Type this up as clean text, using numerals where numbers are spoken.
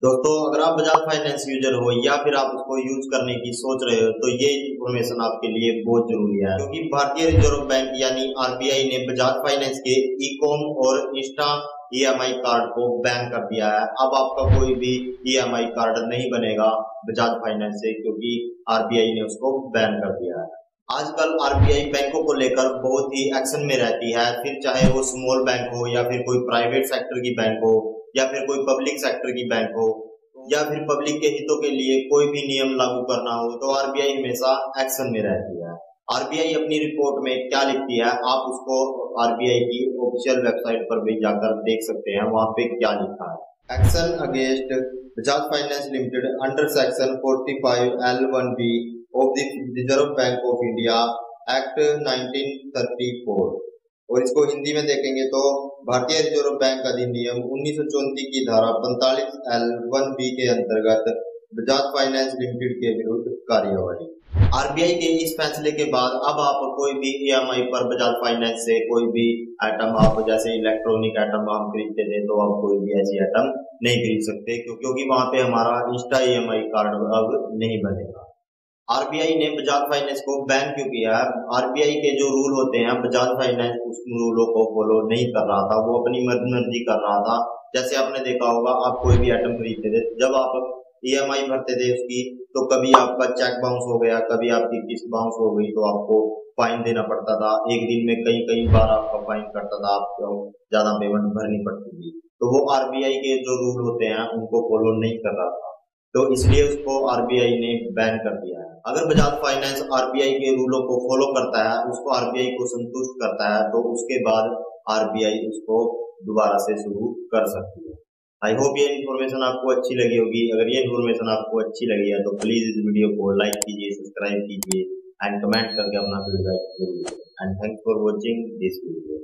दोस्तों, अगर आप बजाज फाइनेंस यूजर हो या फिर आप उसको यूज करने की सोच रहे हो तो ये इन्फॉर्मेशन आपके लिए बहुत जरूरी है, क्योंकि भारतीय रिजर्व बैंक यानी आरबीआई ने बजाज फाइनेंस के ई-कॉम और इंस्टा ईएमआई कार्ड को बैन कर दिया है। अब आपका कोई भी ईएमआई कार्ड नहीं बनेगा बजाज फाइनेंस से, क्योंकि आरबीआई ने उसको बैन कर दिया है। आजकल आरबीआई बैंकों को लेकर बहुत ही एक्शन में रहती है, फिर चाहे वो स्मॉल बैंक हो या फिर कोई प्राइवेट सेक्टर की बैंक हो या फिर कोई पब्लिक सेक्टर की बैंक हो या फिर पब्लिक के हितों के लिए कोई भी नियम लागू करना हो तो आरबीआई हमेशा एक्शन में रहती है। आरबीआई अपनी रिपोर्ट में क्या लिखती है, आप उसको आरबीआई की ऑफिशियल वेबसाइट पर भी जाकर देख सकते हैं, वहां पे क्या लिखा है। Action against Bajaj finance limited under section 45L1B of the reserve bank of India act 1934। और इसको हिंदी में देखेंगे तो भारतीय रिजर्व बैंक अधिनियम 1934 की धारा 45L1B के अंतर्गत बजाज फाइनेंस लिमिटेड के विरुद्ध कार्यवाही। आरबीआई के इस फैसले के बाद अब आप कोई भी ईएमआई पर बजाज फाइनेंस से कोई भी आइटम, आप जैसे इलेक्ट्रॉनिक आइटम हम खरीदते थे तो आप कोई भी ऐसी आइटम नहीं खरीद सकते, क्योंकि वहां पे हमारा इंस्टा ईएमआई कार्ड अब नहीं बनेगा। आरबीआई ने बजाज फाइनेंस को बैन क्यों किया है? आरबीआई के जो रूल होते हैं, बजाज फाइनेंस उस रूलों को फॉलो नहीं कर रहा था, वो अपनी मर्जी कर रहा था। जैसे आपने देखा होगा, आप कोई भी आइटम खरीदते थे, जब आप ईएमआई भरते थे उसकी, तो कभी आपका चेक बाउंस हो गया, कभी आपकी किस्त बाउंस हो गई तो आपको फाइन देना पड़ता था। एक दिन में कई कई बार आपका फाइन कटता था, आपको ज्यादा पेमेंट भरनी पड़ती थी। तो वो आरबीआई के जो रूल होते हैं उनको फॉलो नहीं कर रहा था, तो इसलिए उसको आरबीआई ने बैन कर दिया है। अगर बजाज फाइनेंस आरबीआई के रूलों को फॉलो करता है, उसको आरबीआई को संतुष्ट करता है, तो उसके बाद आरबीआई उसको दोबारा से शुरू कर सकती है। आई होप ये इन्फॉर्मेशन आपको अच्छी लगी होगी। अगर ये इन्फॉर्मेशन आपको अच्छी लगी है तो प्लीज इस वीडियो को लाइक कीजिए, सब्सक्राइब कीजिए एंड कमेंट करके अपना फीडबैक जरूर। And thanks for watching this video.